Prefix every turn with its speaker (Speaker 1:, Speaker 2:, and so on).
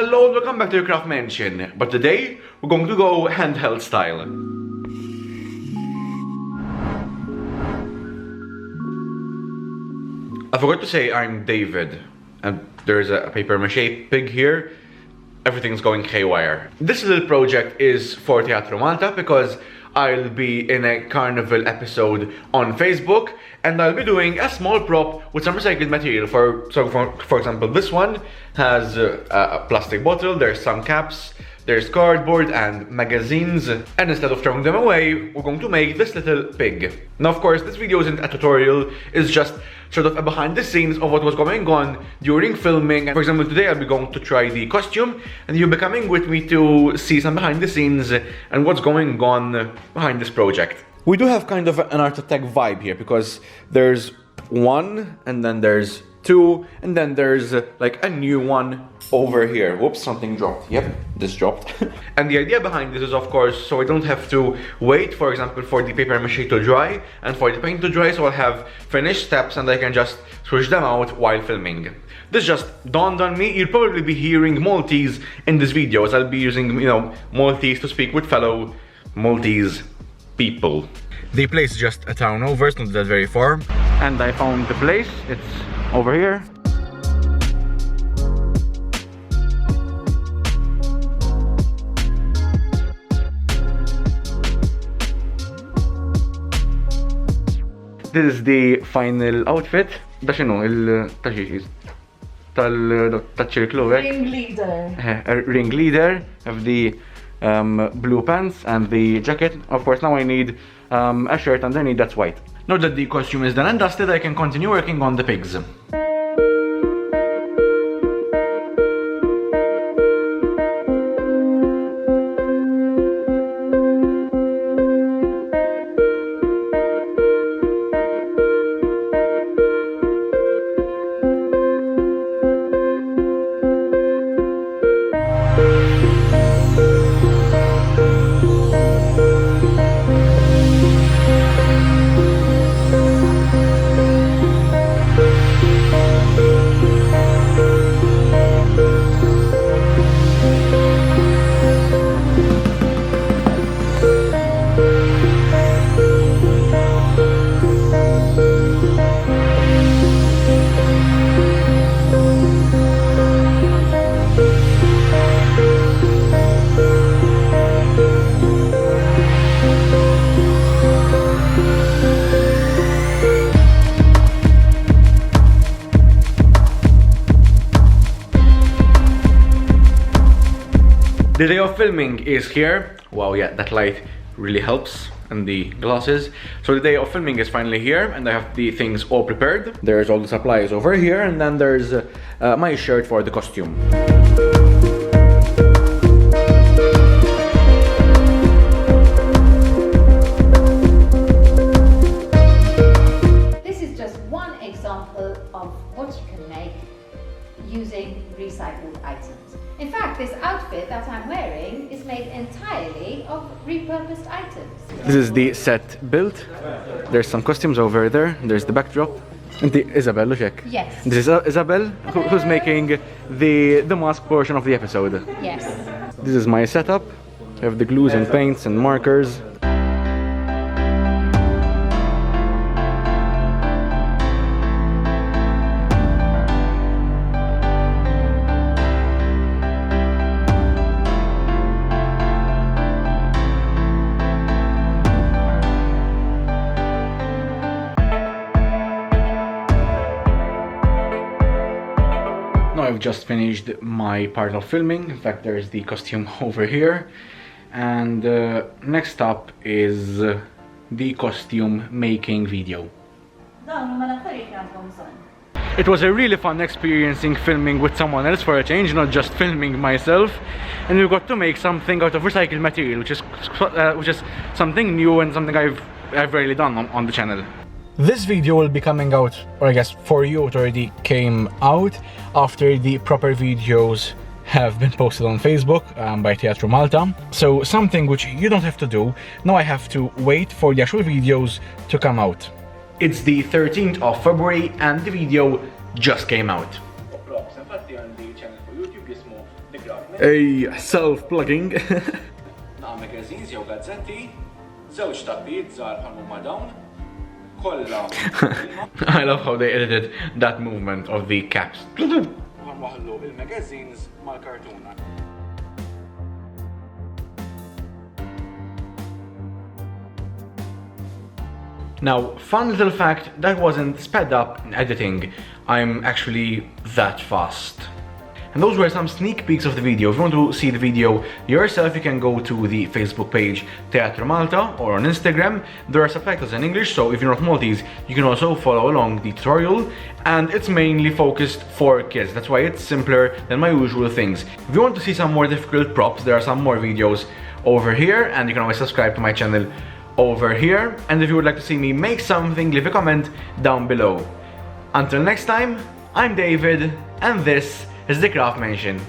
Speaker 1: Hello and welcome back to your craft mansion, but today we're going to go handheld style. I forgot to say I'm David, and there's a paper mache pig here. Everything's going haywire. This little project is for Teatru Malta because I'll be in a Carnival episode on Facebook, and I'll be doing a small prop with some recycled material. For example, this one has a plastic bottle, there's some caps, there's cardboard and magazines, and instead of throwing them away, we're going to make this little pig. Now, of course, this video isn't a tutorial, it's just sort of a behind the scenes of what was going on during filming. And for example, today I'll be going to try the costume, and you'll be coming with me to see some behind the scenes and what's going on behind this project. We do have kind of an art attack vibe here because there's one, and then there's two, and then there's like a new one over here. Whoops, something dropped. Yep, this dropped. And the idea behind this is, of course, so I don't have to wait, for example, for the paper mache to dry and for the paint to dry, so I'll have finished steps and I can just switch them out while filming. This just dawned on me. You'll probably be hearing Maltese in this video, as I'll be using, Maltese to speak with fellow Maltese people. The place is just a town over, it's not that very far. And I found the place, it's over here. This is the final outfit. Da xinu, il-taġiġis tal-ċirklu,
Speaker 2: Ringleader.
Speaker 1: Ringleader, have the blue pants and the jacket. Of course, now I need a shirt underneath that's white. Now that the costume is done and dusted, I can continue working on the pigs. The day of filming is here. Wow, yeah, that light really helps, and the glasses. So the day of filming is finally here, and I have the things all prepared. There's all the supplies over here, and then there's my shirt for the costume.
Speaker 2: This is just one example of what you can make using recycled items. In fact, this outfit that I'm wearing is made entirely of repurposed items.
Speaker 1: This is the set built. There's some costumes over there. There's the backdrop. And the Isabel, look.
Speaker 2: Yes.
Speaker 1: This is Isabel, who's making the mask portion of the episode.
Speaker 2: Yes.
Speaker 1: This is my setup. I have the glues and paints and markers. I've just finished my part of filming. In fact, there's the costume over here, and next up is the costume making video. It was a really fun experiencing filming with someone else for a change, not just filming myself, and we got to make something out of recycled material, which is something new and something I've rarely done on the channel. This video will be coming out, or I guess for you it already came out, after the proper videos have been posted on Facebook by Teatru Malta. So something which you don't have to do, now I have to wait for the actual videos to come out. It's the 13th of February and the video just came out. A self-plugging.
Speaker 3: Na' magazines jew gazzetti, żewġ tappijiet żgħar bħal huma dawn, kollha.
Speaker 1: I love how they edited that movement of the caps.
Speaker 3: Waħlu il-magazines mal-kartuna.
Speaker 1: Now, fun little fact, that wasn't sped up in editing. I'm actually that fast. And those were some sneak peeks of the video. If you want to see the video yourself, you can go to the Facebook page Teatru Malta or on Instagram. There are subtitles in English, so if you're not Maltese, you can also follow along the tutorial. And it's mainly focused for kids. That's why it's simpler than my usual things. If you want to see some more difficult props, there are some more videos over here, and you can always subscribe to my channel over here. And if you would like to see me make something, leave a comment down below. Until next time, I'm David, and this is the Craft Mansion.